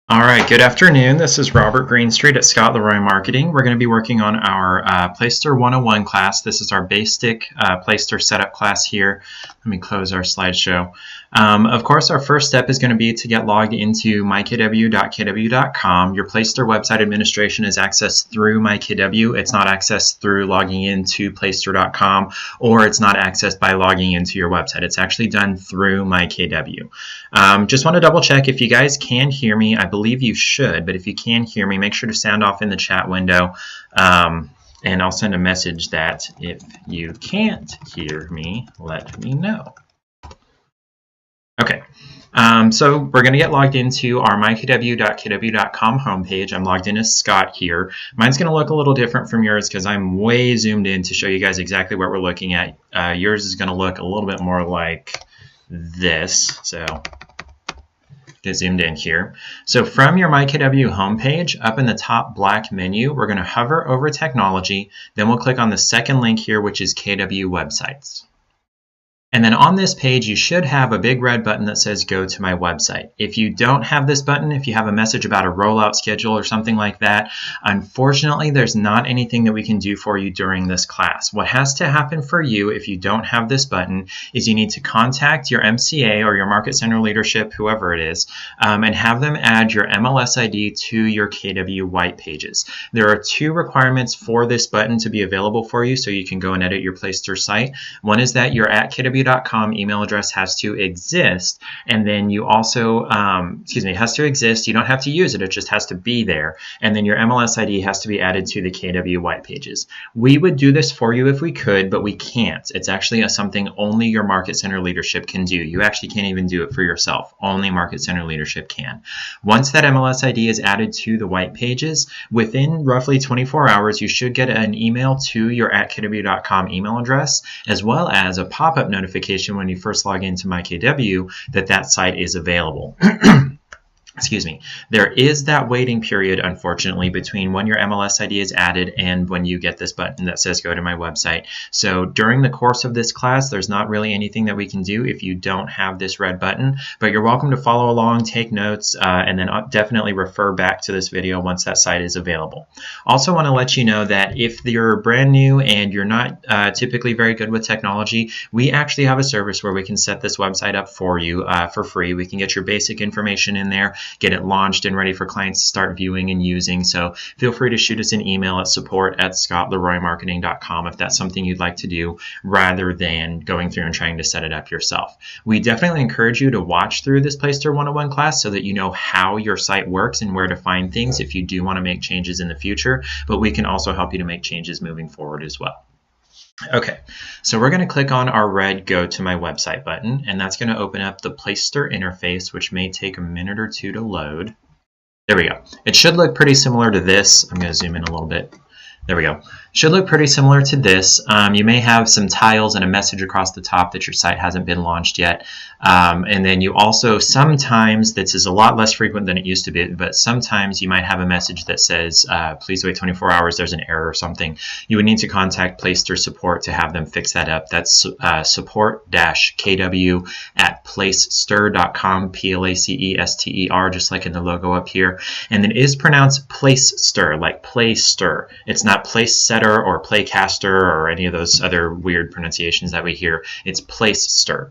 All right, good afternoon. This is Robert Greenstreet at Scott Leroy Marketing. We're going to be working on our Placester 101 class. This is our basic Placester setup class here. Let me close our slideshow. Of course, our first step is going to be to get logged into mykw.kw.com. Your Placester website administration is accessed through mykw. It's not accessed through logging into placester.com, or it's not accessed by logging into your website. It's actually done through mykw. Just want to double check if you guys can hear me. I believe you should, but if you can hear me, make sure to sound off in the chat window. And I'll send a message that if you can't hear me, let me know. Okay, so we're going to get logged into our mykw.kw.com homepage. I'm logged in as Scott here. Mine's going to look a little different from yours because I'm way zoomed in to show you guys exactly what we're looking at. Yours is going to look a little bit more like this. So get zoomed in here. So from your MyKW homepage, up in the top black menu, we're going to hover over Technology. Then we'll click on the second link here, which is KW Websites. And then on this page, you should have a big red button that says Go to my website. If you don't have this button, if you have a message about a rollout schedule or something like that, unfortunately, there's not anything that we can do for you during this class. What has to happen for you if you don't have this button is you need to contact your MCA or your Market Center leadership, whoever it is, and have them add your MLS ID to your KW white pages. There are two requirements for this button to be available for you so you can go and edit your Placester site. One is that you're at KW.com email address has to exist, and then you also it has to exist. You don't have to use it, it just has to be there, and then your MLS ID has to be added to the KW white pages. We would do this for you if we could, but we can't. It's actually something only your Market Center leadership can do. You actually can't even do it for yourself. Only Market Center leadership can. Once that MLS ID is added to the white pages, within roughly 24 hours you should get an email to your @kw.com email address, as well as a pop-up notification when you first log into MyKW that site is available. Excuse me. There is that waiting period, unfortunately, between when your MLS ID is added and when you get this button that says go to my website. So during the course of this class, there's not really anything that we can do if you don't have this red button, but you're welcome to follow along, take notes, and then definitely refer back to this video once that site is available. Also want to let you know that if you're brand new and you're not typically very good with technology, we actually have a service where we can set this website up for you for free. We can get your basic information in there, get it launched and ready for clients to start viewing and using. So feel free to shoot us an email at support@scottleroymarketing.com if that's something you'd like to do, rather than going through and trying to set it up yourself. We definitely encourage you to watch through this Placester 101 class so that you know how your site works and where to find things if you do want to make changes in the future, but we can also help you to make changes moving forward as well. Okay, so we're going to click on our red Go to my website button, and that's going to open up the Placester interface, which may take a minute or two to load. There we go. It should look pretty similar to this. I'm going to zoom in a little bit. There we go. Should look pretty similar to this. You may have some tiles and a message across the top that your site hasn't been launched yet. And then you also sometimes, this is a lot less frequent than it used to be, but sometimes you might have a message that says, please wait 24 hours, there's an error or something. You would need to contact Placester support to have them fix that up. That's support-kw@placester.com, Placester, just like in the logo up here. And it is pronounced Placester, like Placester. It's not Place Setter or Playcaster or any of those other weird pronunciations that we hear. It's Placester.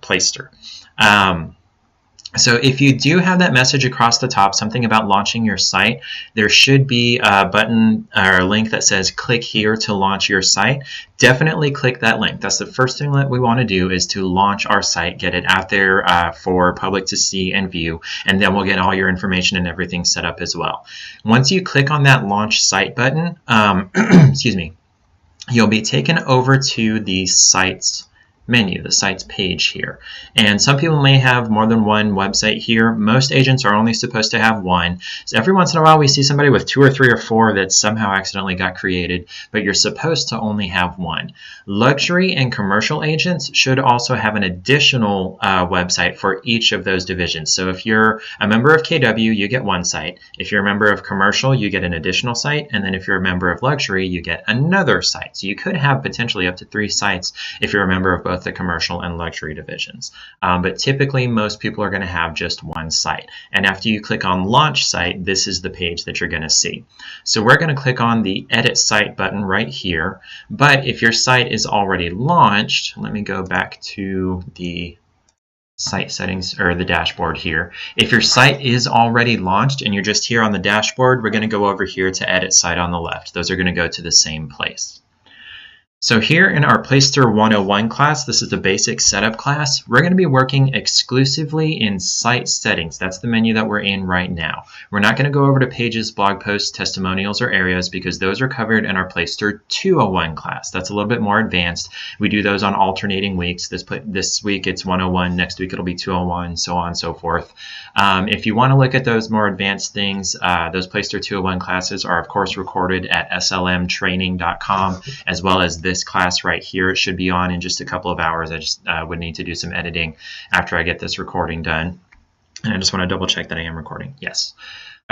So if you do have that message across the top, something about launching your site, there should be a button or a link that says click here to launch your site. Definitely click that link. That's the first thing that we want to do, is to launch our site, get it out there for public to see and view, and then we'll get all your information and everything set up as well. Once you click on that launch site button, excuse me, you'll be taken over to the sites menu, the sites page here. And some people may have more than one website here. Most agents are only supposed to have one. So every once in a while we see somebody with 2 or 3 or 4 that somehow accidentally got created, but you're supposed to only have one. Luxury and commercial agents should also have an additional website for each of those divisions. So if you're a member of KW, you get one site. If you're a member of commercial, you get an additional site. And then if you're a member of luxury, you get another site. So you could have potentially up to 3 sites if you're a member of both both the commercial and luxury divisions. But typically, most people are going to have just one site. And after you click on Launch Site, this is the page that you're going to see. So we're going to click on the Edit Site button right here. But if your site is already launched, let me go back to the site settings or the dashboard here. If your site is already launched and you're just here on the dashboard, we're going to go over here to Edit Site on the left. Those are going to go to the same place. So here in our Placester 101 class, this is the basic setup class, we're going to be working exclusively in site settings. That's the menu that we're in right now. We're not going to go over to pages, blog posts, testimonials, or areas because those are covered in our Placester 201 class. That's a little bit more advanced. We do those on alternating weeks. This week it's 101, next week it'll be 201, so on and so forth. If you want to look at those more advanced things, those Placester 201 classes are of course recorded at slmtraining.com, as well as this class right here. It should be on in just a couple of hours. I just would need to do some editing after I get this recording done. And I just want to double check that I am recording. Yes.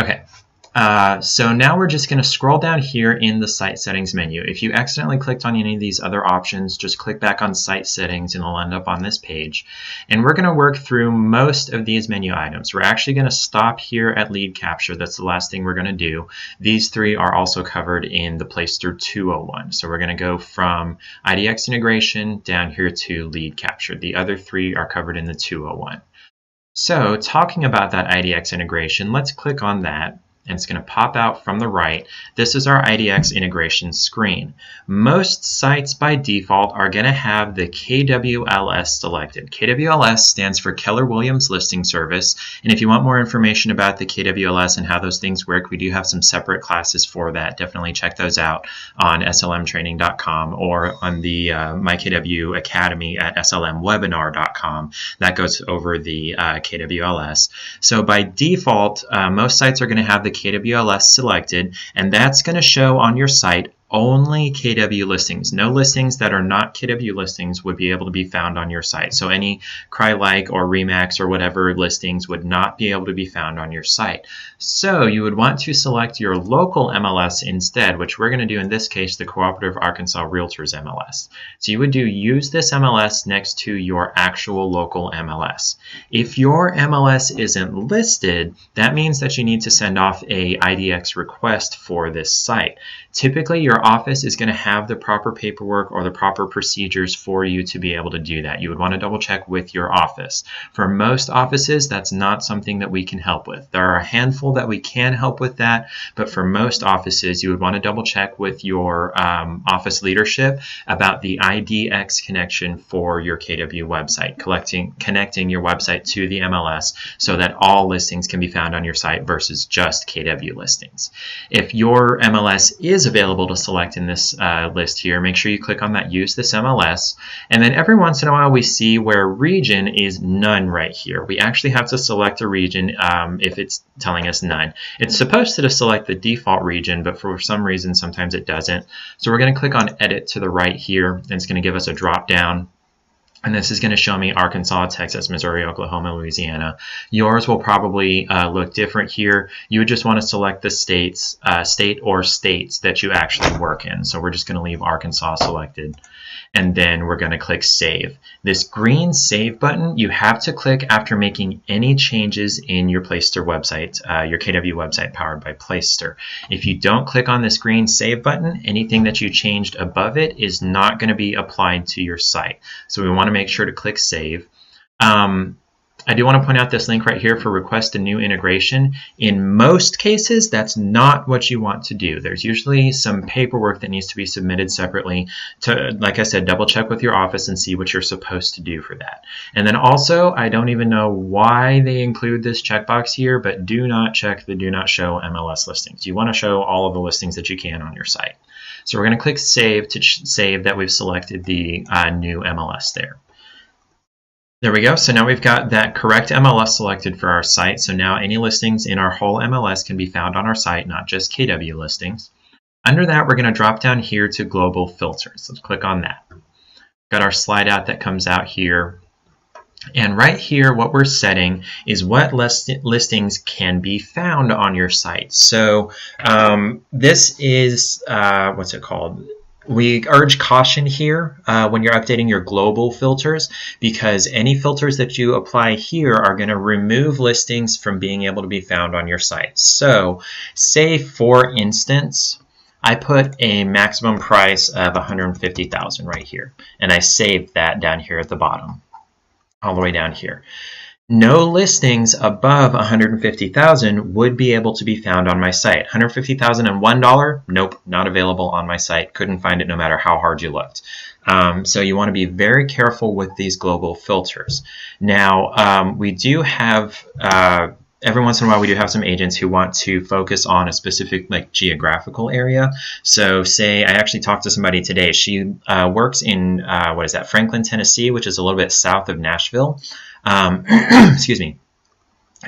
Okay. So now we're just going to scroll down here in the site settings menu. If you accidentally clicked on any of these other options, just click back on site settings and it'll end up on this page. And we're going to work through most of these menu items. We're actually going to stop here at lead capture. That's the last thing we're going to do. These three are also covered in the Placester 201. So we're going to go from IDX integration down here to lead capture. The other three are covered in the 201. So talking about that IDX integration, let's click on that. And it's going to pop out from the right. This is our IDX integration screen. Most sites by default are going to have the KWLS selected. KWLS stands for Keller Williams Listing Service. And if you want more information about the KWLS and how those things work, we do have some separate classes for that. Definitely check those out on slmtraining.com or on the MyKW Academy at slmwebinar.com. That goes over the KWLS. So by default, most sites are going to have the KWLS selected, and that's going to show on your site only KW listings. No listings that are not KW listings would be able to be found on your site. So any CryLike or Remax or whatever listings would not be able to be found on your site. So you would want to select your local MLS instead, which we're going to do in this case, the Cooperative Arkansas Realtors MLS. So you would do use this MLS next to your actual local MLS. If your MLS isn't listed, that means that you need to send off a IDX request for this site. Typically, your office is going to have the proper paperwork or the proper procedures for you to be able to do that. You would want to double check with your office. For most offices, that's not something that we can help with. There are a handful that we can help with that, but for most offices, you would want to double check with your office leadership about the IDX connection for your KW website, connecting your website to the MLS so that all listings can be found on your site versus just KW listings. If your MLS is available to select in this list here, make sure you click on that use this MLS, and then every once in a while we see where region is none right here. We actually have to select a region if it's telling us none. It's supposed to select the default region, but for some reason sometimes it doesn't. So we're going to click on edit to the right here, and it's going to give us a drop down. And this is going to show me Arkansas, Texas, Missouri, Oklahoma, Louisiana. Yours will probably look different here. You would just want to select the states, state or states that you actually work in. So we're just going to leave Arkansas selected. And then we're going to click Save. This green Save button, you have to click after making any changes in your Placester website, your KW website powered by Placester. If you don't click on this green Save button, anything that you changed above it is not going to be applied to your site. So we want to make sure to click Save. I do want to point out this link right here for request a new integration. In most cases, that's not what you want to do. There's usually some paperwork that needs to be submitted separately to, like I said, double check with your office and see what you're supposed to do for that. And then also, I don't even know why they include this checkbox here, but do not check the do not show MLS listings. You want to show all of the listings that you can on your site. So we're going to click Save to save that we've selected the new MLS there. There we go. So now we've got that correct MLS selected for our site. So now any listings in our whole MLS can be found on our site, not just KW listings. Under that, we're going to drop down here to Global Filters. Let's click on that. Got our slide out that comes out here. And right here, what we're setting is what listings can be found on your site. So this is, what's it called? We urge caution here when you're updating your global filters, because any filters that you apply here are going to remove listings from being able to be found on your site. So say, for instance, I put a maximum price of $150,000 right here, and I saved that down here at the bottom, all the way down here. No listings above $150,000 would be able to be found on my site. $150,001, nope, not available on my site. Couldn't find it no matter how hard you looked. So you want to be very careful with these global filters. Now, we do have every once in a while we do have some agents who want to focus on a specific geographical area. So say I actually talked to somebody today. She works in Franklin, Tennessee, which is a little bit south of Nashville. Excuse me.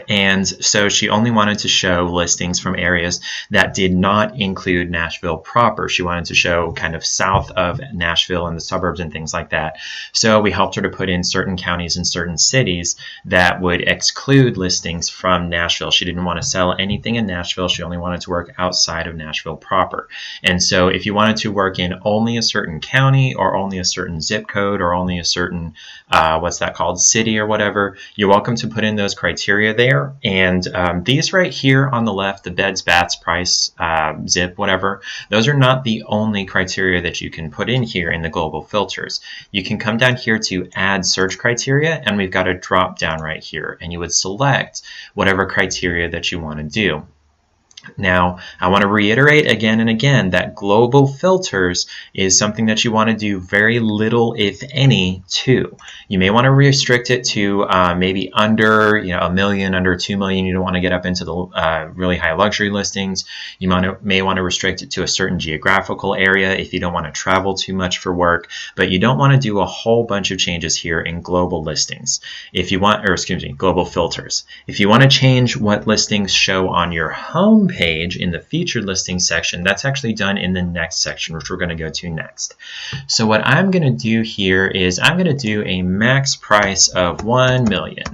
And so she only wanted to show listings from areas that did not include Nashville proper. She wanted to show kind of south of Nashville and the suburbs and things like that. So we helped her to put in certain counties and certain cities that would exclude listings from Nashville. She didn't want to sell anything in Nashville. She only wanted to work outside of Nashville proper. And so if you wanted to work in only a certain county or only a certain zip code or only a certain, city or whatever, you're welcome to put in those criteria there. And these right here on the left, the beds, baths, price, zip, whatever, those are not the only criteria that you can put in here in the global filters. You can come down here to add search criteria, and we've got a drop down right here, and you would select whatever criteria that you want to do. Now, I want to reiterate again and again that global filters is something that you want to do very little, if any, to. You may want to restrict it to maybe under $1 million, under $2 million. You don't want to get up into the really high luxury listings. You may want to restrict it to a certain geographical area if you don't want to travel too much for work. But you don't want to do a whole bunch of changes here in global listings. If you want, global filters. If you want to change what listings show on your home page in the featured listings section, that's actually done in the next section, which we're going to go to next. So what I'm going to do here is I'm going to do a max price of $1 million.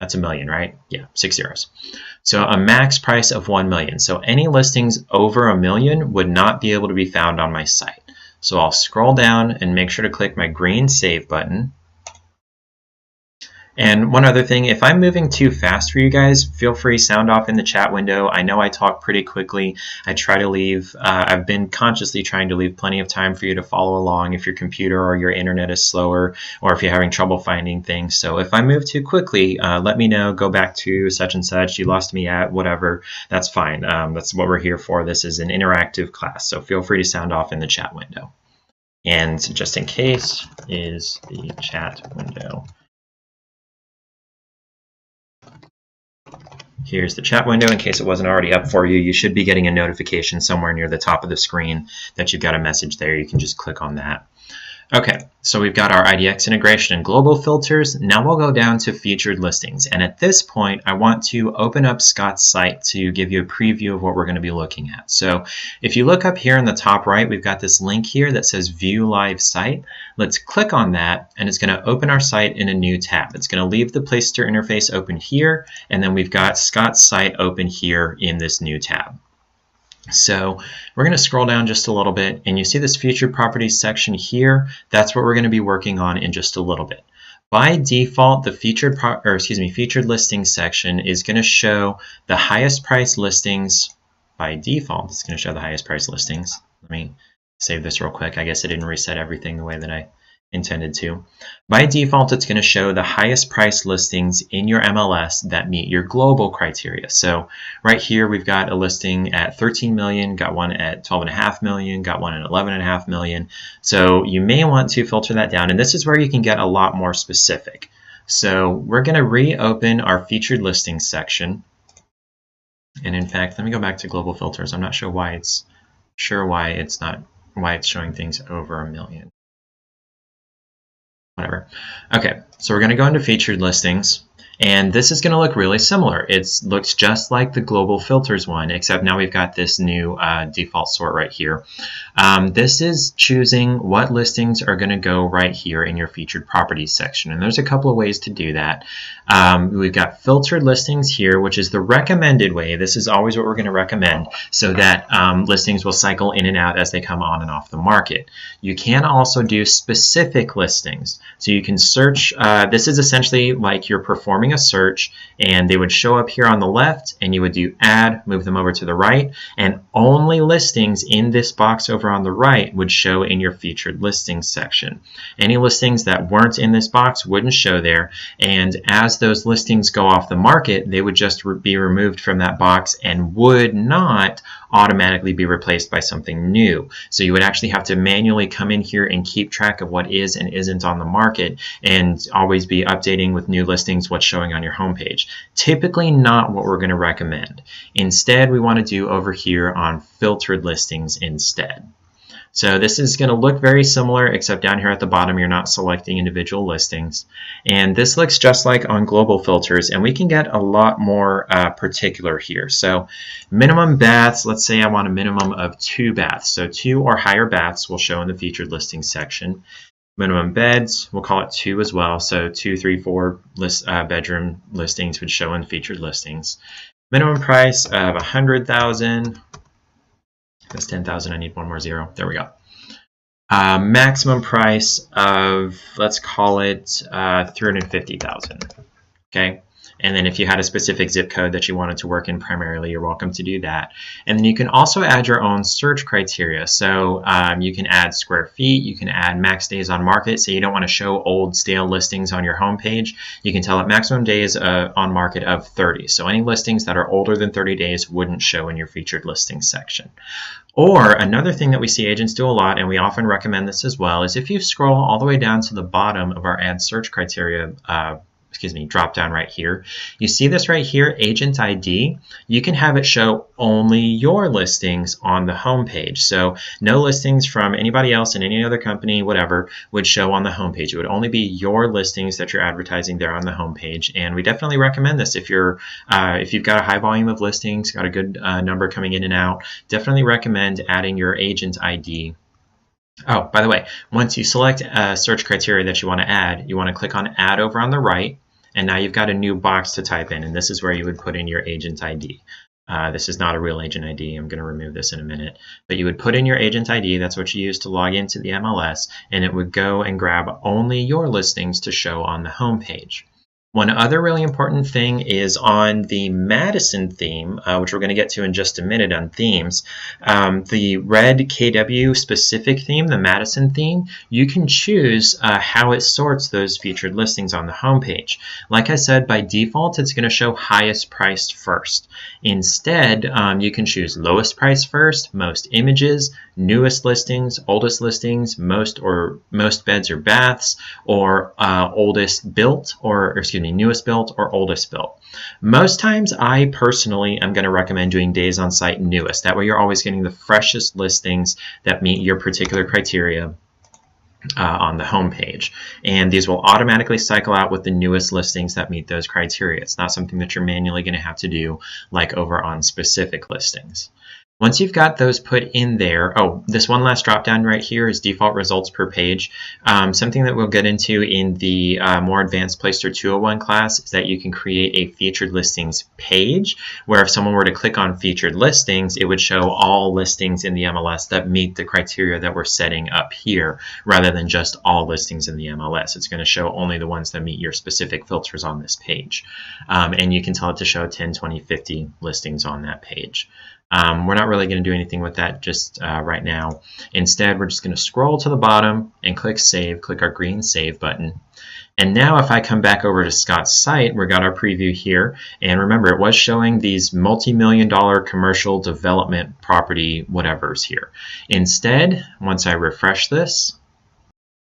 That's $1 million, right? Yeah, 6 zeros. So a max price of $1 million. So any listings over $1 million would not be able to be found on my site. So I'll scroll down and make sure to click my green save button. And one other thing, if I'm moving too fast for you guys, feel free, sound off in the chat window. I know I talk pretty quickly. I try to leave, I've been consciously trying to leave plenty of time for you to follow along if your computer or your internet is slower, or if you're having trouble finding things. So if I move too quickly, let me know, go back to such and such, you lost me at whatever, that's fine. That's what we're here for. This is an interactive class, so feel free to sound off in the chat window. And just in case is the chat window. Here's the chat window. In case it wasn't already up for you, you should be getting a notification somewhere near the top of the screen that you've got a message there. You can just click on that. Okay, so we've got our IDX integration and global filters. Now we'll go down to featured listings. And at this point, I want to open up Scott's site to give you a preview of what we're going to be looking at. So if you look up here in the top right, we've got this link here that says View Live Site. Let's click on that, and it's going to open our site in a new tab. It's going to leave the Placester interface open here, and then we've got Scott's site open here in this new tab. So we're going to scroll down just a little bit, and you see this featured properties section here. That's what we're going to be working on in just a little bit. By default, the featured listings section is going to show the highest price listings. By default, it's going to show the highest price listings. Let me save this real quick. I guess I didn't reset everything the way that I intended to. By default, it's going to show the highest price listings in your MLS that meet your global criteria. So right here, we've got a listing at 13 million, got one at 12.5 million, got one at 11.5 million. So you may want to filter that down. And this is where you can get a lot more specific. So we're going to reopen our featured listings section. And in fact, let me go back to global filters. I'm not sure why it's showing things over $1 million. Whatever. Okay, so we're going to go into featured listings, And this is going to look really similar. It looks just like the global filters one, except now we've got this new default sort right here. This is choosing what listings are going to go right here in your featured properties section. And there's a couple of ways to do that. We've got filtered listings here, which is the recommended way. This is always what we're going to recommend so that listings will cycle in and out as they come on and off the market. You can also do specific listings. So you can search. This is essentially like you're performing a search, and they would show up here on the left, and you would do add, move them over to the right, and only listings in this box over on the right would show in your featured listings section. Any listings that weren't in this box wouldn't show there, and as those listings go off the market, they would just be removed from that box and would not automatically be replaced by something new. So you would actually have to manually come in here and keep track of what is and isn't on the market, and always be updating with new listings what's showing on your homepage. Typically not what we're going to recommend. Instead, we want to do over here on filtered listings instead. So this is going to look very similar, except down here at the bottom you're not selecting individual listings. And this looks just like on global filters, and we can get a lot more particular here. So minimum baths, let's say I want a minimum of 2 baths. So 2 or higher baths will show in the featured listings section. Minimum beds, we'll call it 2 as well. So 2, 3, 4 bedroom listings would show in featured listings. Minimum price of 100,000. That's 10,000. I need one more zero. There we go. Maximum price of, let's call it 350,000. Okay. And then if you had a specific zip code that you wanted to work in primarily, you're welcome to do that. And then you can also add your own search criteria. So you can add square feet, you can add max days on market. So you don't want to show old stale listings on your homepage. You can tell it maximum days on market of 30. So any listings that are older than 30 days wouldn't show in your featured listings section. Or another thing that we see agents do a lot, and we often recommend this as well, is if you scroll all the way down to the bottom of our add search criteria drop down right here. You see this right here, agent ID. You can have it show only your listings on the home page. So no listings from anybody else in any other company, whatever, would show on the home page. It would only be your listings that you're advertising there on the home page. And we definitely recommend this if you've got a high volume of listings, got a good number coming in and out. Definitely recommend adding your agent ID. Oh, by the way, once you select a search criteria that you want to add, you want to click on add over on the right. And now you've got a new box to type in, and this is where you would put in your agent ID. This is not a real agent ID. I'm going to remove this in a minute. But you would put in your agent ID. That's what you use to log into the MLS, and it would go and grab only your listings to show on the home page. One other really important thing is on the Madison theme, which we're going to get to in just a minute on themes. The red KW specific theme, the Madison theme, you can choose how it sorts those featured listings on the homepage. Like I said, by default, it's going to show highest priced first. Instead, you can choose lowest price first, most images, newest listings, oldest listings, most beds or baths, or oldest built, or newest built or oldest built. Most times I personally am going to recommend doing days on site newest. That way you're always getting the freshest listings that meet your particular criteria on the home page. And these will automatically cycle out with the newest listings that meet those criteria. It's not something that you're manually going to have to do like over on specific listings. Once you've got those put in there, oh, this one last drop down right here is default results per page. Something that we'll get into in the more advanced Placester 201 class is that you can create a featured listings page, where if someone were to click on featured listings, it would show all listings in the MLS that meet the criteria that we're setting up here, rather than just all listings in the MLS. It's going to show only the ones that meet your specific filters on this page. And you can tell it to show 10, 20, 50 listings on that page. We're not really going to do anything with that just right now. Instead, we're just going to scroll to the bottom and click Save, click our green Save button. And now if I come back over to Scott's site, we've got our preview here. And remember, it was showing these multi-million-dollar commercial development property whatevers here. Instead, once I refresh this,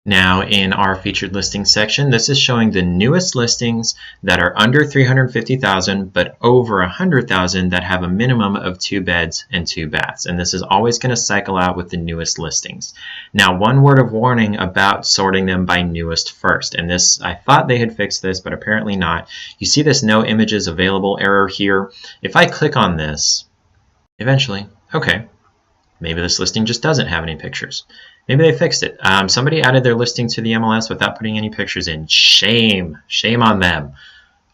Now in our featured listings section, this is showing the newest listings that are under 350,000 but over 100,000 that have a minimum of 2 beds and 2 baths. And this is always going to cycle out with the newest listings. Now, one word of warning about sorting them by newest first. And this, I thought they had fixed this, but apparently not. You see this no images available error here. If I click on this, eventually, okay, maybe this listing just doesn't have any pictures. Maybe they fixed it. Somebody added their listing to the MLS without putting any pictures in. Shame. Shame on them.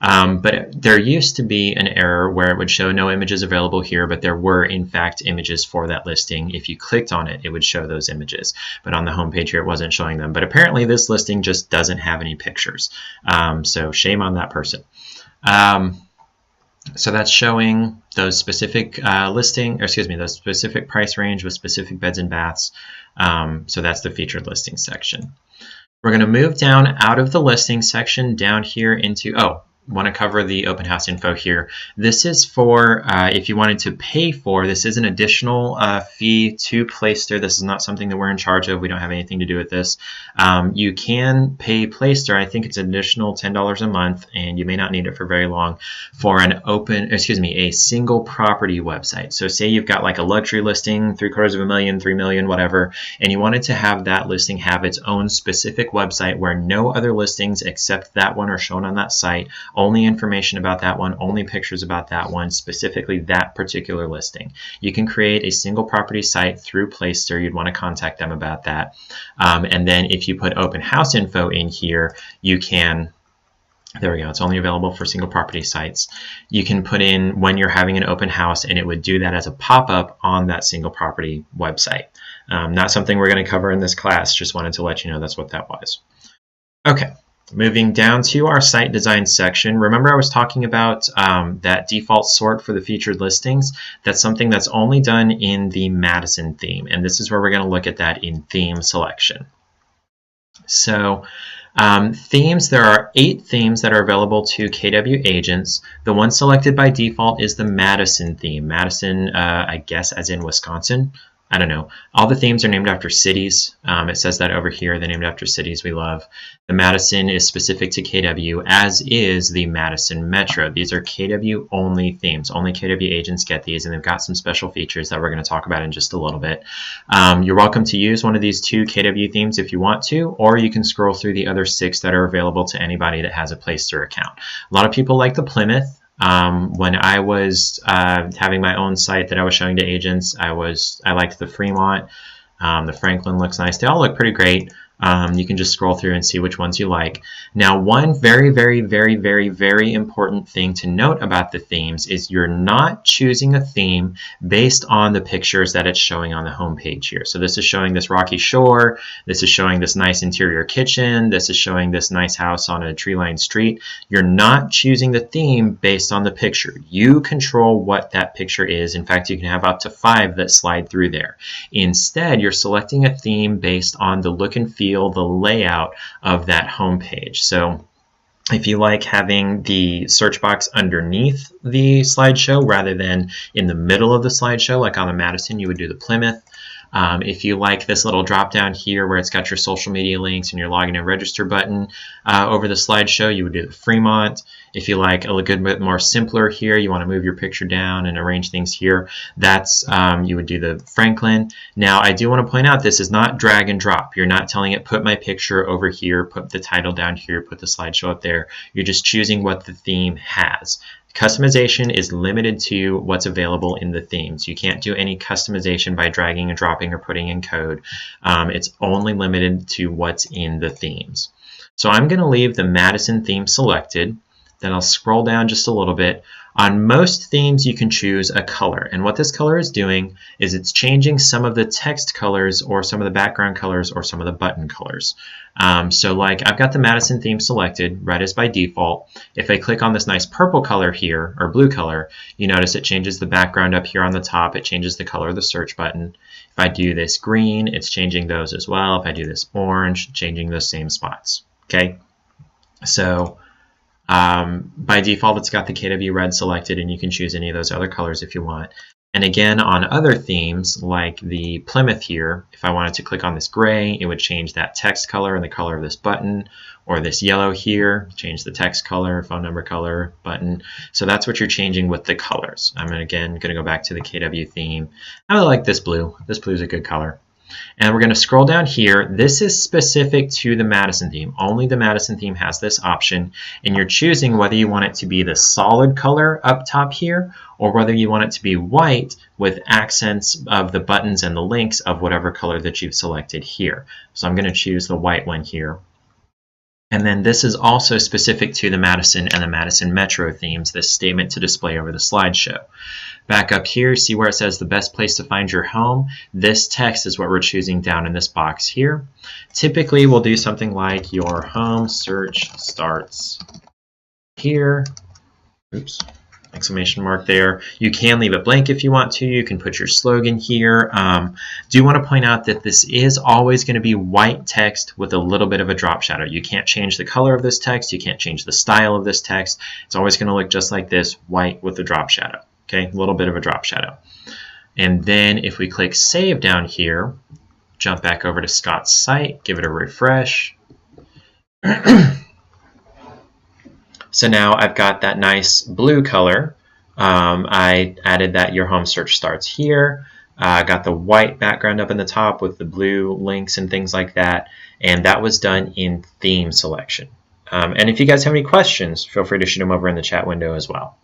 But there used to be an error where it would show no images available here, but there were, in fact, images for that listing. If you clicked on it, it would show those images. But on the homepage here, it wasn't showing them. But apparently, this listing just doesn't have any pictures. So shame on that person. So that's showing those specific those specific price range with specific beds and baths. So that's the featured listing section. We're going to move down out of the listing section down here into, want to cover the open house info here. This is for if you wanted to pay for, this is an additional fee to Placester. This is not something that we're in charge of. We don't have anything to do with this. You can pay Placester. I think it's an additional $10 a month, and you may not need it for very long, for an a single property website. So say you've got like a luxury listing, $750,000, $3 million, whatever, and you wanted to have that listing have its own specific website where no other listings except that one are shown on that site. Only information about that one, only pictures about that one, specifically that particular listing. You can create a single property site through Placester. You'd want to contact them about that. And then if you put open house info in here, you can, there we go, it's only available for single property sites. You can put in when you're having an open house, and it would do that as a pop-up on that single property website. Not something we're going to cover in this class, just wanted to let you know that's what that was. Okay. Moving down to our site design section, remember I was talking about that default sort for the featured listings? That's something that's only done in the Madison theme, and this is where we're going to look at that in theme selection. So themes, there are 8 themes that are available to KW agents. The one selected by default is the Madison theme. Madison, I guess as in Wisconsin. I don't know. All the themes are named after cities. It says that over here. They're named after cities we love. The Madison is specific to KW, as is the Madison Metro. These are KW only themes. Only KW agents get these, and they've got some special features that we're going to talk about in just a little bit. You're welcome to use one of these 2 KW themes if you want to, or you can scroll through the other 6 that are available to anybody that has a Placester account. A lot of people like the Plymouth. When I was having my own site that I was showing to agents, I liked the Fremont. The Franklin looks nice. They all look pretty great. You can just scroll through and see which ones you like. Now, one very, very, very, very, very important thing to note about the themes is you're not choosing a theme based on the pictures that it's showing on the home page here. So this is showing this rocky shore. This is showing this nice interior kitchen. This is showing this nice house on a tree-lined street. You're not choosing the theme based on the picture. You control what that picture is. In fact, you can have up to 5 that slide through there. Instead, you're selecting a theme based on the look and feel, the layout of that home page. So if you like having the search box underneath the slideshow rather than in the middle of the slideshow, like on the Madison, you would do the Plymouth. If you like this little drop down here where it's got your social media links and your login and register button over the slideshow, you would do the Fremont. If you like a good bit more simpler here, you want to move your picture down and arrange things here, that's you would do the Franklin. Now, I do want to point out this is not drag and drop. You're not telling it put my picture over here, put the title down here, put the slideshow up there. You're just choosing what the theme has. Customization is limited to what's available in the themes. You can't do any customization by dragging and dropping or putting in code. It's only limited to what's in the themes. So I'm going to leave the Madison theme selected. Then I'll scroll down just a little bit. On most themes, you can choose a color. And what this color is doing is it's changing some of the text colors or some of the background colors or some of the button colors. So like I've got the Madison theme selected, red is by default. If I click on this nice purple color here, or blue color, you notice it changes the background up here on the top. It changes the color of the search button. If I do this green, it's changing those as well. If I do this orange, changing those same spots. Okay, so by default, it's got the KW red selected, and you can choose any of those other colors if you want. And again, on other themes, like the Plymouth here, if I wanted to click on this gray, it would change that text color and the color of this button, or this yellow here, change the text color, phone number color, button. So that's what you're changing with the colors. I'm again going to go back to the KW theme. I really like this blue. This blue is a good color. And we're going to scroll down here. This is specific to the Madison theme. Only the Madison theme has this option. And you're choosing whether you want it to be the solid color up top here, or whether you want it to be white with accents of the buttons and the links of whatever color that you've selected here. So I'm going to choose the white one here. And then this is also specific to the Madison and the Madison Metro themes, this statement to display over the slideshow. Back up here, see where it says the best place to find your home? This text is what we're choosing down in this box here. Typically, we'll do something like your home search starts here. Oops. Exclamation mark there. You can leave it blank if you want to. You can put your slogan here. Do want to point out that this is always going to be white text with a little bit of a drop shadow. You can't change the color of this text. You can't change the style of this text. It's always going to look just like this, white with a drop shadow. Okay, a little bit of a drop shadow. And then if we click Save down here, jump back over to Scott's site, give it a refresh. So now I've got that nice blue color. I added that your home search starts here. Got the white background up in the top with the blue links and things like that. And that was done in theme selection. And if you guys have any questions, feel free to shoot them over in the chat window as well.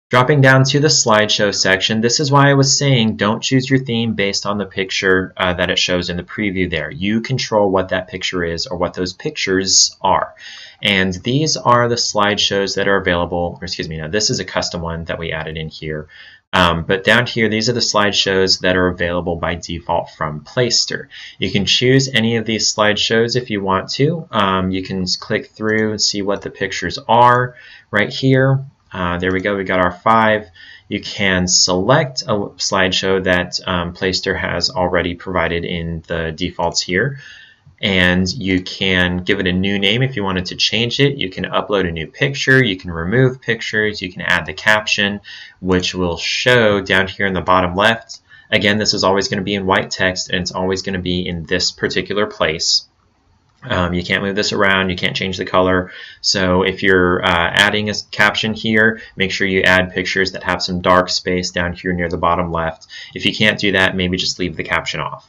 Dropping down to the slideshow section, this is why I was saying don't choose your theme based on the picture that it shows in the preview there. You control what that picture is or what those pictures are. And these are the slideshows that are available, or excuse me, no, this is a custom one that we added in here. But down here, these are the slideshows that are available by default from Placester. You can choose any of these slideshows if you want to. You can click through and see what the pictures are right here. There we go, we got our 5. You can select a slideshow that Placester has already provided in the defaults here. And you can give it a new name if you wanted to change it. You can upload a new picture, you can remove pictures, you can add the caption, which will show down here in the bottom left. Again, this is always going to be in white text, and it's always going to be in this particular place. You can't move this around, you can't change the color. So if you're adding a caption here, make sure you add pictures that have some dark space down here near the bottom left. If you can't do that, maybe just leave the caption off.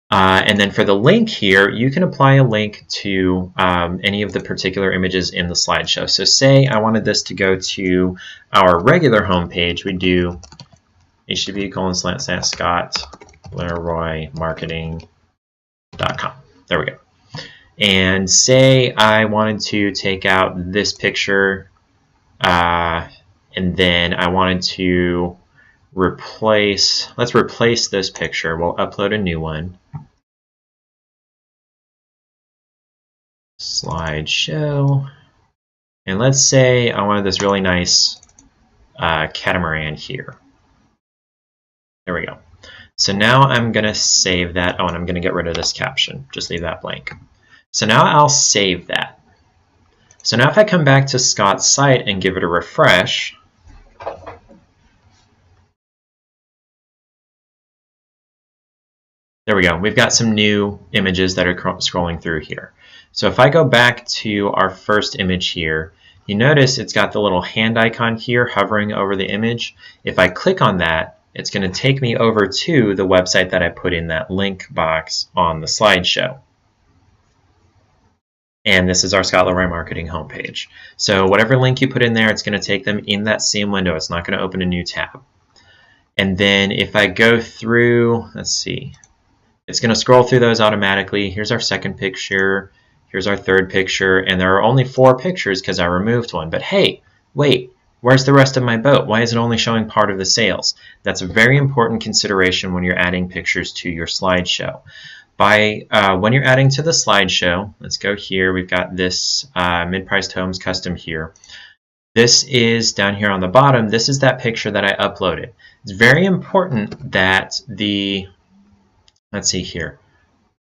And then for the link here, you can apply a link to any of the particular images in the slideshow. So say I wanted this to go to our regular homepage, we do http://ScottLeroyMarketing.com. There we go. And say I wanted to take out this picture and then I wanted to let's replace this picture. We'll upload a new one. Slideshow. And let's say I wanted this really nice catamaran here. There we go. So now I'm going to save that. Oh, and I'm going to get rid of this caption. Just leave that blank. So now I'll save that. So now if I come back to Scott's site and give it a refresh, there we go. We've got some new images that are scrolling through here. So if I go back to our first image here, you notice it's got the little hand icon here hovering over the image. If I click on that, it's going to take me over to the website that I put in that link box on the slideshow. And this is our Scott Leroy Marketing homepage. So whatever link you put in there, it's going to take them in that same window. It's not going to open a new tab. And then if I go through, let's see, it's going to scroll through those automatically. Here's our second picture. Here's our third picture. And there are only 4 pictures because I removed one. But hey, wait, where's the rest of my boat? Why is it only showing part of the sails? That's a very important consideration when you're adding pictures to your slideshow. When you're adding to the slideshow, let's go here. We've got this mid-priced homes custom here. This is down here on the bottom. This is that picture that I uploaded. It's very important that let's see here.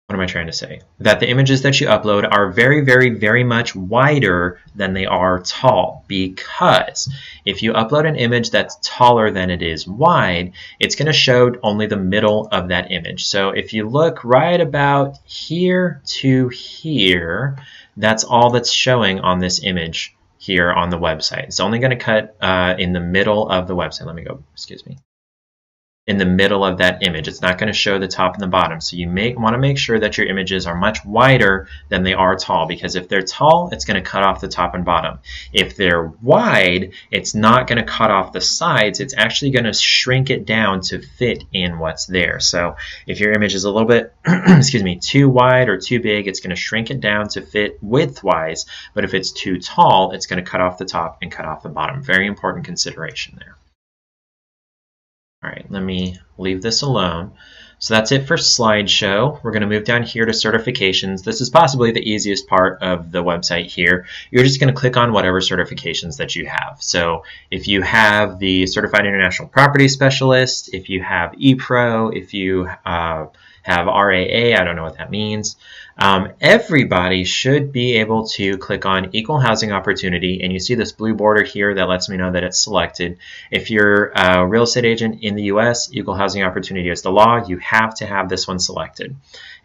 what am I trying to say? That the images that you upload are very, very, very much wider than they are tall, because if you upload an image that's taller than it is wide, it's going to show only the middle of that image. So if you look right about here to here, that's all that's showing on this image here on the website. It's only going to cut in the middle of the website. Let me go, excuse me. In the middle of that image. It's not going to show the top and the bottom. So you want to make sure that your images are much wider than they are tall, because if they're tall, it's going to cut off the top and bottom. If they're wide, it's not going to cut off the sides. It's actually going to shrink it down to fit in what's there. So if your image is a little bit excuse me, too wide or too big, it's going to shrink it down to fit width-wise. But if it's too tall, it's going to cut off the top and cut off the bottom. Very important consideration there. All right, let me leave this alone. So that's it for slideshow. We're going to move down here to certifications. This is possibly the easiest part of the website here. You're just going to click on whatever certifications that you have. So if you have the Certified International Property Specialist, if you have ePro, if you have RAA, I don't know what that means. Everybody should be able to click on Equal Housing Opportunity, and you see this blue border here that lets me know that it's selected. If you're a real estate agent in the US, Equal Housing Opportunity is the law. You have to have this one selected.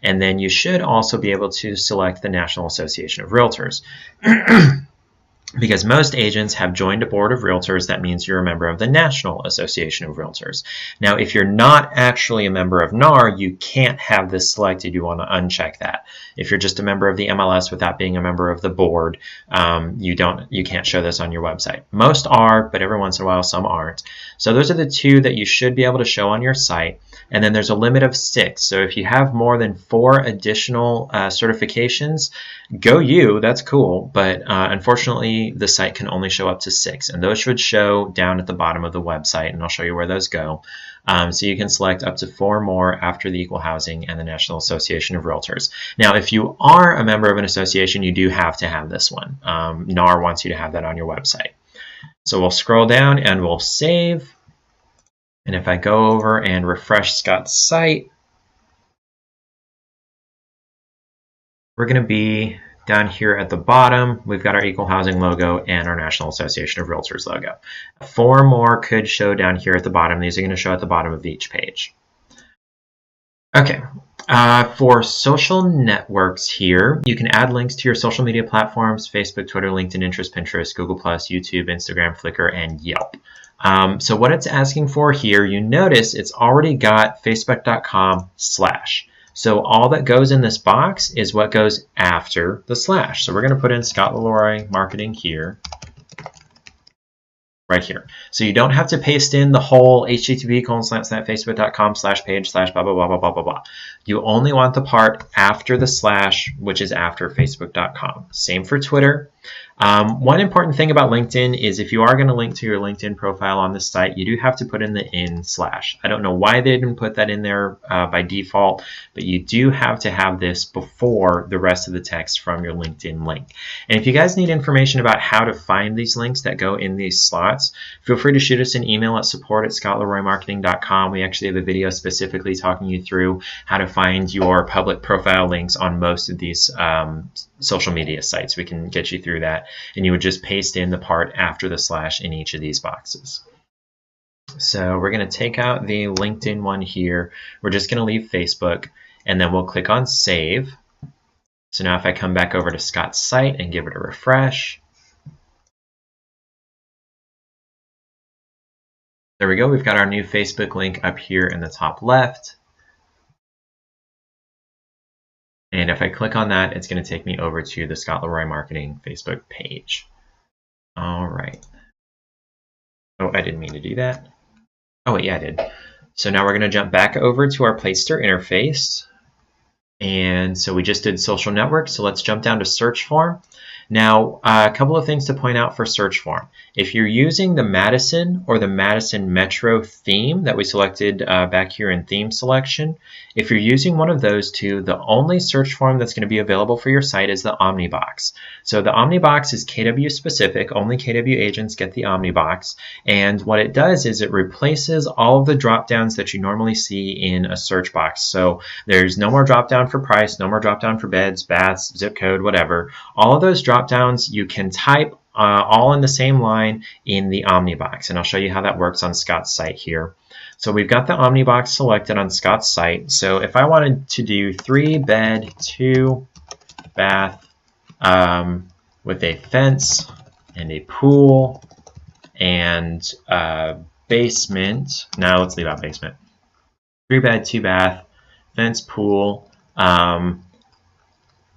And then you should also be able to select the National Association of Realtors. Because most agents have joined a board of realtors, that means you're a member of the National Association of Realtors. Now, if you're not actually a member of NAR, you can't have this selected. You want to uncheck that. If you're just a member of the MLS without being a member of the board, you can't show this on your website. Most are, but every once in a while some aren't. So those are the two that you should be able to show on your site. And then there's a limit of 6. So if you have more than 4 additional certifications, go you, that's cool. But unfortunately, the site can only show up to 6. And those should show down at the bottom of the website. And I'll show you where those go. So you can select up to 4 more after the Equal Housing and the National Association of Realtors. Now, if you are a member of an association, you do have to have this one. NAR wants you to have that on your website. So we'll scroll down and we'll save. And if I go over and refresh Scott's site, we're going to be down here at the bottom. We've got our Equal Housing logo and our National Association of Realtors logo. 4 more could show down here at the bottom. These are going to show at the bottom of each page. Okay, for social networks here, you can add links to your social media platforms: Facebook, Twitter, LinkedIn, Pinterest, Google+, YouTube, Instagram, Flickr, and Yelp. So what it's asking for here, you notice it's already got facebook.com/. So all that goes in this box is what goes after the slash. So we're going to put in Scott Leroy Marketing here, right here. So you don't have to paste in the whole http://facebook.com/page/blah, blah, blah, blah, blah, blah, blah. You only want the part after the slash, which is after facebook.com. Same for Twitter. One important thing about LinkedIn is if you are going to link to your LinkedIn profile on this site, you do have to put in the /. I don't know why they didn't put that in there by default, but you do have to have this before the rest of the text from your LinkedIn link. And if you guys need information about how to find these links that go in these slots, feel free to shoot us an email at support@scottleroymarketing.com. We actually have a video specifically talking you through how to find your public profile links on most of these social media sites. We can get you through that. And you would just paste in the part after the slash in each of these boxes. So we're going to take out the LinkedIn one here. We're just going to leave Facebook, and then we'll click on Save. So now if I come back over to Scott's site and give it a refresh, there we go. We've got our new Facebook link up here in the top left. And if I click on that, it's going to take me over to the Scott Leroy Marketing Facebook page. All right. Oh, I didn't mean to do that. Oh, wait, yeah, I did. So now we're going to jump back over to our Placester interface. And so we just did social networks. So let's jump down to search form. Now, a couple of things to point out for search form. If you're using the Madison or the Madison Metro theme that we selected back here in theme selection, if you're using one of those two, the only search form that's going to be available for your site is the Omnibox. So the Omnibox is KW specific, only KW agents get the Omnibox, and what it does is it replaces all of the drop downs that you normally see in a search box. So there's no more drop down for price, no more drop down for beds, baths, zip code, whatever. All of those drop downs you can type all in the same line in the Omnibox, and I'll show you how that works on Scott's site here. So we've got the Omnibox selected on Scott's site. So if I wanted to do 3 bed, 2 bath with a fence and a pool and basement, now let's leave out basement. 3 bed, 2 bath, fence, pool,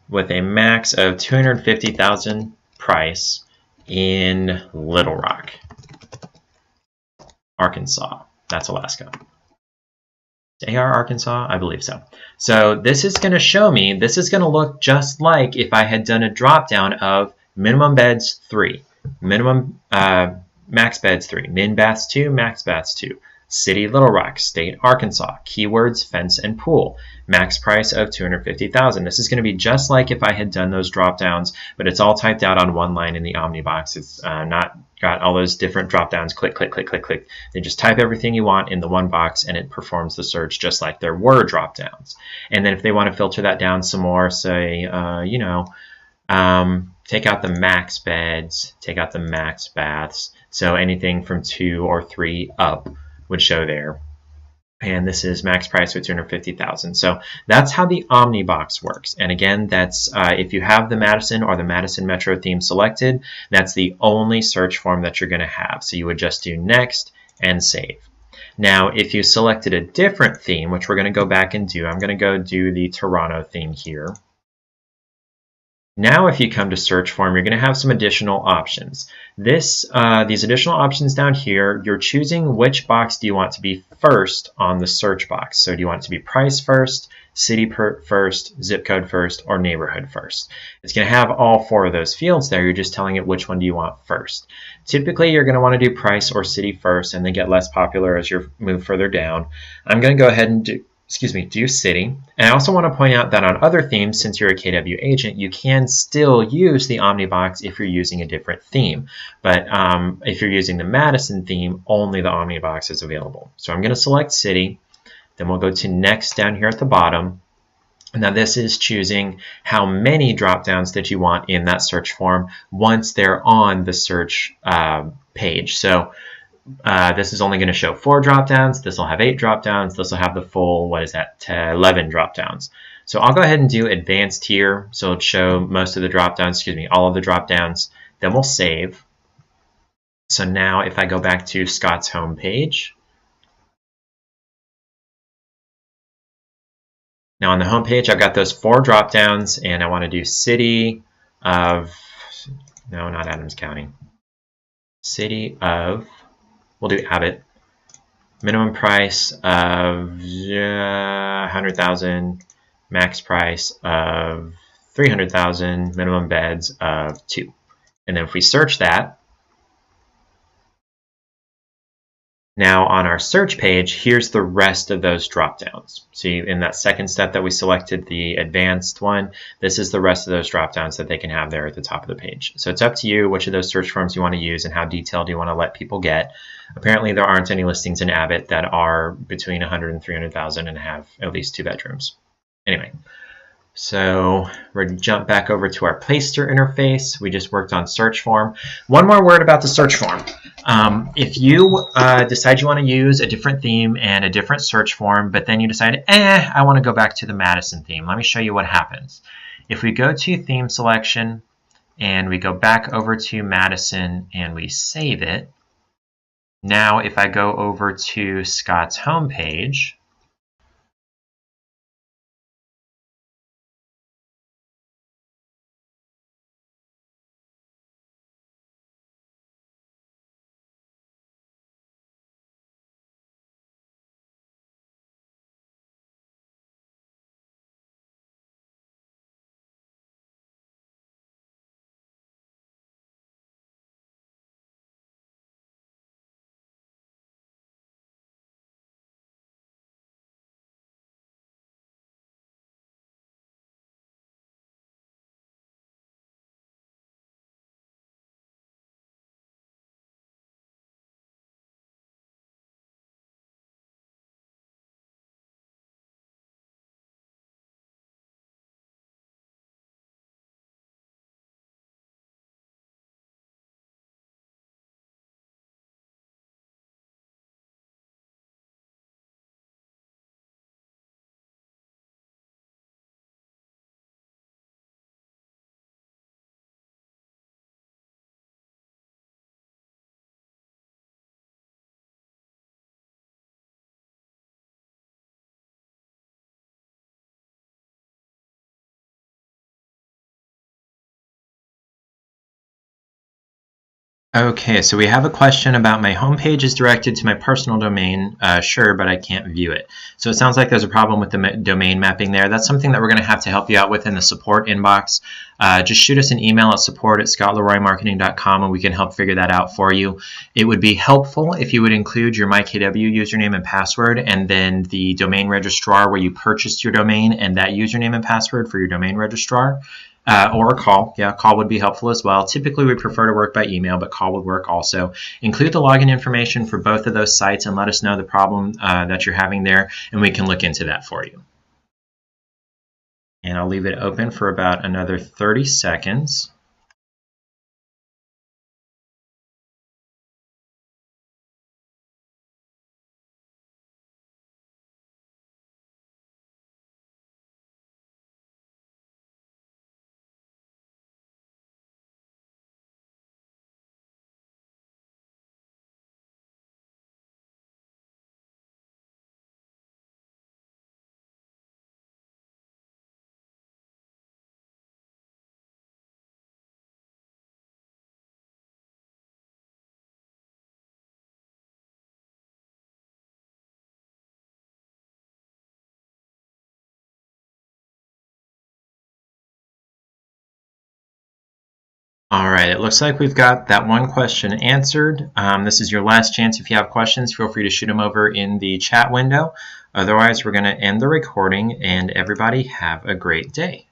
with a max of $250,000 price in Little Rock, Arkansas. That's Alaska. AR Arkansas? I believe so. So this is going to show me, this is going to look just like if I had done a drop down of minimum beds 3, minimum max beds 3, min baths 2, max baths 2. City Little Rock, State Arkansas, keywords fence and pool, max price of $250,000. This is going to be just like if I had done those drop downs, but it's all typed out on one line in the Omnibox. It's not got all those different drop downs, click, click, click, click, click. They just type everything you want in the one box and it performs the search just like there were drop downs. And then if they want to filter that down some more, say, you know, take out the max beds, take out the max baths. So anything from 2 or 3 up would show there. And this is max price with $250,000. So that's how the Omnibox works. And again, that's if you have the Madison or the Madison Metro theme selected, that's the only search form that you're going to have. So you would just do next and save. Now, if you selected a different theme, which we're going to go back and do, I'm going to go do the Toronto theme here. Now if you come to search form, you're going to have some additional options. These additional options down here, you're choosing which box do you want to be first on the search box. So do you want it to be price first, city first, zip code first, or neighborhood first? It's going to have all 4 of those fields there. You're just telling it which one do you want first. Typically, you're going to want to do price or city first, and they get less popular as you move further down. I'm going to go ahead and do city. And I also want to point out that on other themes, since you're a KW agent, you can still use the Omnibox if you're using a different theme. But if you're using the Madison theme, only the Omnibox is available. So I'm going to select city. Then we'll go to next down here at the bottom. Now this is choosing how many drop downs that you want in that search form once they're on the search page. So this is only going to show 4 drop downs. This will have 8 drop downs. This will have the full, 11 drop downs. So I'll go ahead and do advanced here. So it'll show most of the drop downs, all of the drop downs. Then we'll save. So now if I go back to Scott's home page, now on the home page, I've got those 4 drop downs, and I want to do city of, no, not Adams County, city of, we'll do Abbott. Minimum price of $100,000, max price of $300,000, minimum beds of 2. And then if we search that, now on our search page, here's the rest of those drop downs. See, in that second step that we selected, the advanced one, this is the rest of those drop downs that they can have there at the top of the page. So it's up to you which of those search forms you want to use and how detailed you want to let people get. Apparently there aren't any listings in Abbott that are between 100 and 300,000 and have at least 2 bedrooms. Anyway, so we're going to jump back over to our Placester interface. We just worked on search form. One more word about the search form. If you decide you want to use a different theme and a different search form, but then you decide, I want to go back to the Madison theme, let me show you what happens. If we go to theme selection and we go back over to Madison and we save it, now if I go over to Scott's homepage, Okay, so we have a question about my homepage is directed to my personal domain. Sure, but I can't view it. So it sounds like there's a problem with the domain mapping there. That's something that we're going to have to help you out with in the support inbox. Just shoot us an email at support@scottleroymarketing.com and we can help figure that out for you. It would be helpful if you would include your MyKW username and password and then the domain registrar where you purchased your domain and that username and password for your domain registrar. Or a call. Yeah, call would be helpful as well. Typically, we prefer to work by email, but call would work also. Include the login information for both of those sites and let us know the problem that you're having there, and we can look into that for you. And I'll leave it open for about another 30 seconds. All right, it looks like we've got that one question answered. This is your last chance. If you have questions, feel free to shoot them over in the chat window. Otherwise, we're going to end the recording, and everybody have a great day.